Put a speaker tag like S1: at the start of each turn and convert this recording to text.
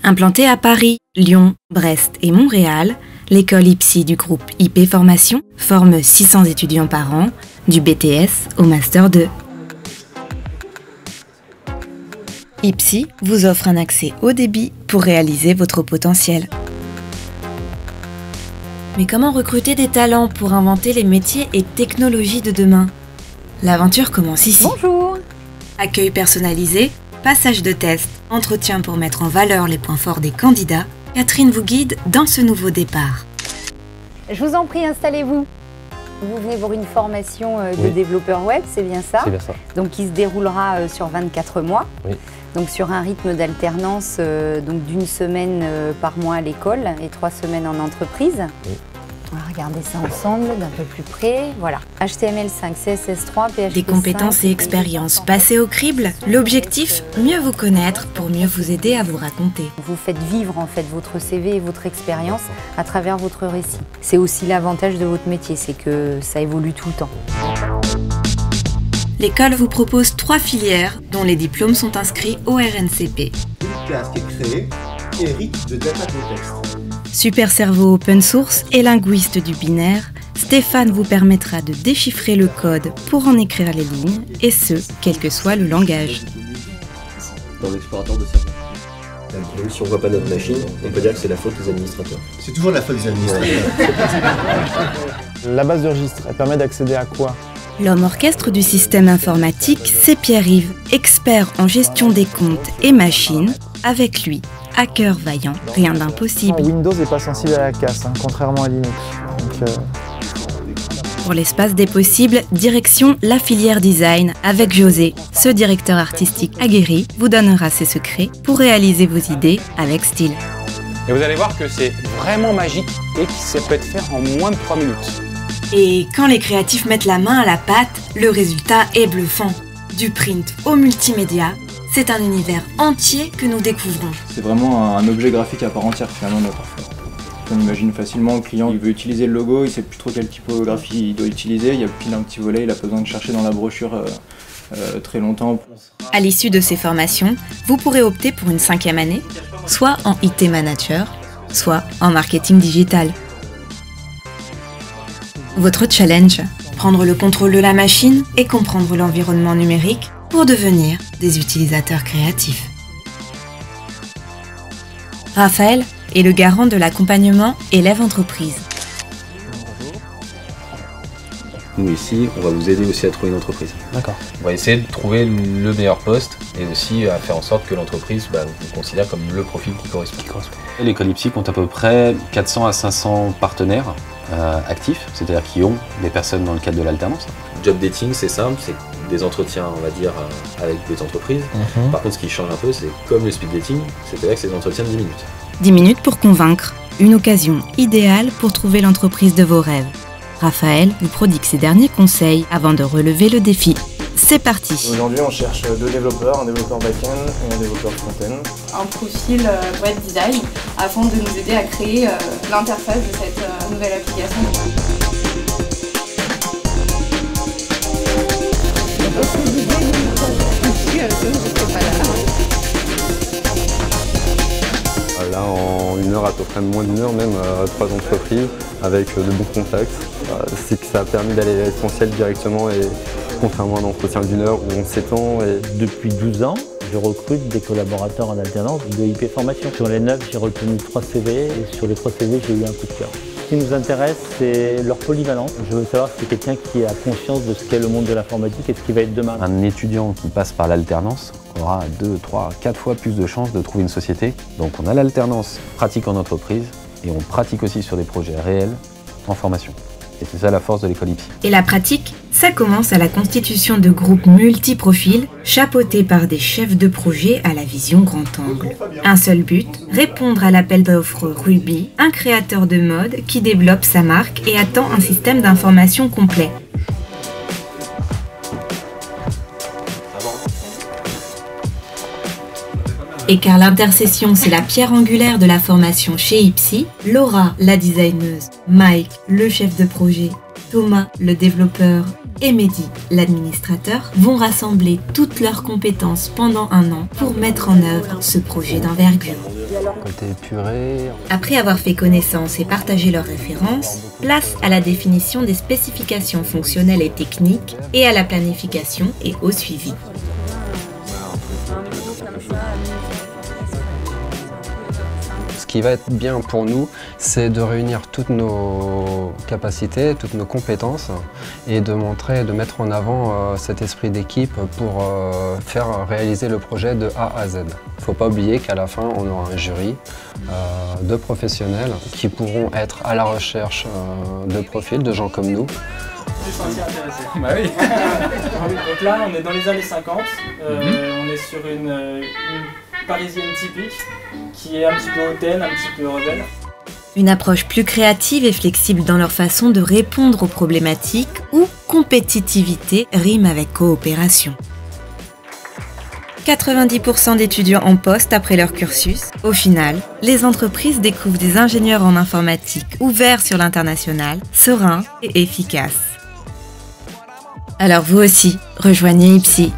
S1: Implantée à Paris, Lyon, Brest et Montréal, l'école IPSI du groupe IP Formation forme 600 étudiants par an, du BTS au Master 2. IPSI vous offre un accès haut débit pour réaliser votre potentiel. Mais comment recruter des talents pour inventer les métiers et technologies de demain? L'aventure commence ici.
S2: Bonjour!
S1: Accueil personnalisé, passage de test, entretien pour mettre en valeur les points forts des candidats, Catherine vous guide dans ce nouveau départ.
S2: Je vous en prie, installez-vous. Vous venez pour une formation de développeur web, c'est bien ça?
S3: C'est bien ça.
S2: Donc qui se déroulera sur 24 mois.
S3: Oui.
S2: Donc sur un rythme d'alternance d'une semaine par mois à l'école et 3 semaines en entreprise. Oui. On va regarder ça ensemble d'un peu plus près. Voilà. HTML5, CSS3, PHP5.
S1: Des compétences et expériences passées au crible. L'objectif, mieux vous connaître pour mieux vous aider à vous raconter.
S2: Vous faites vivre en fait votre CV et votre expérience à travers votre récit. C'est aussi l'avantage de votre métier, c'est que ça évolue tout le temps.
S1: L'école vous propose 3 filières dont les diplômes sont inscrits au RNCP.
S4: Une classe qui est créée qui hérite de data context.
S1: Super cerveau open source et linguiste du binaire, Stéphane vous permettra de déchiffrer le code pour en écrire les lignes, et ce, quel que soit le langage.
S5: Dans l'explorateur de cerveau. Même si on ne voit pas notre machine, on peut dire que c'est la faute des administrateurs.
S4: C'est toujours la faute des administrateurs.
S3: La base de registre, elle permet d'accéder à quoi?
S1: L'homme orchestre du système informatique, c'est Pierre-Yves, expert en gestion des comptes et machines. Avec lui, hacker vaillant, rien d'impossible.
S3: Windows n'est pas sensible à la casse, contrairement à Linux. Donc,
S1: Pour l'espace des possibles, direction la filière design avec José. Ce directeur artistique aguerri vous donnera ses secrets pour réaliser vos idées avec style.
S6: Et vous allez voir que c'est vraiment magique et que ça peut être fait en moins de 3 minutes.
S1: Et quand les créatifs mettent la main à la pâte, le résultat est bluffant. Du print au multimédia, c'est un univers entier que nous découvrons.
S7: C'est vraiment un objet graphique à part entière finalement notre offre. On imagine facilement le client, il veut utiliser le logo, il ne sait plus trop quelle typographie il doit utiliser, il y a pile un petit volet, il n'a pas besoin de chercher dans la brochure très longtemps.
S1: À l'issue de ces formations, vous pourrez opter pour une 5e année, soit en IT Manager, soit en marketing digital. Votre challenge, prendre le contrôle de la machine et comprendre l'environnement numérique pour devenir des utilisateurs créatifs. Raphaël est le garant de l'accompagnement élève-entreprise.
S5: Nous ici, on va vous aider aussi à trouver une entreprise.
S3: D'accord.
S8: On va essayer de trouver le meilleur poste et aussi à faire en sorte que l'entreprise vous considère comme le profil qui correspond.
S9: L'école IPSI compte à peu près 400 à 500 partenaires actifs, c'est-à-dire qui ont des personnes dans le cadre de l'alternance.
S5: Job dating, c'est simple, c'est des entretiens, on va dire, avec des entreprises. Par contre, ce qui change un peu, c'est comme le speed dating, c'est-à-dire que c'est des entretiens de 10 minutes.
S1: 10 minutes pour convaincre, une occasion idéale pour trouver l'entreprise de vos rêves. Raphaël vous prodigue ses derniers conseils avant de relever le défi. C'est parti!
S3: Aujourd'hui, on cherche 2 développeurs, un développeur back-end et un développeur front-end.
S10: Un profil web design afin de nous aider à créer l'interface de cette nouvelle application.
S11: Là, en 1 heure, à peu près moins d'1 heure, même 3 entreprises avec de bons contacts. C'est que ça a permis d'aller à l'essentiel directement, et contrairement à un entretien d'1 heure où on s'étend.
S12: Depuis 12 ans, je recrute des collaborateurs en alternance de IP Formation. Sur les 9, j'ai retenu 3 CV et sur les 3 CV, j'ai eu un coup de cœur. Ce qui nous intéresse, c'est leur polyvalence. Je veux savoir si c'est quelqu'un qui a conscience de ce qu'est le monde de l'informatique et ce qui va être demain.
S9: Un étudiant qui passe par l'alternance aura 2, 3, 4 fois plus de chances de trouver une société. Donc on a l'alternance pratique en entreprise et on pratique aussi sur des projets réels en formation. Et c'est ça la force de l'école IPSI.
S1: Et la pratique, ça commence à la constitution de groupes multi-profils, chapeautés par des chefs de projet à la vision grand angle. Un seul but, répondre à l'appel d'offres Ruby, un créateur de mode qui développe sa marque et attend un système d'information complet. Et car l'intercession, c'est la pierre angulaire de la formation chez IPSI, Laura, la designeuse, Mike, le chef de projet, Thomas, le développeur, et Mehdi, l'administrateur, vont rassembler toutes leurs compétences pendant un an pour mettre en œuvre ce projet d'envergure.
S11: Côté épuré.
S1: Après avoir fait connaissance et partagé leurs références, place à la définition des spécifications fonctionnelles et techniques et à la planification et au suivi.
S11: Ce qui va être bien pour nous, c'est de réunir toutes nos capacités, toutes nos compétences et de montrer, de mettre en avant cet esprit d'équipe pour faire réaliser le projet de A à Z. Il ne faut pas oublier qu'à la fin, on aura un jury de professionnels qui pourront être à la recherche de profils, de gens comme nous.
S13: Je suis senti intéressé. Bah oui. Donc là, on est dans les années 50. On est sur une parisienne typique qui est un petit peu hautaine, un petit peu rebelle.
S1: Une approche plus créative et flexible dans leur façon de répondre aux problématiques où compétitivité rime avec coopération. 90% d'étudiants en poste après leur cursus. Au final, les entreprises découvrent des ingénieurs en informatique ouverts sur l'international, sereins et efficaces. Alors vous aussi, rejoignez IPSI.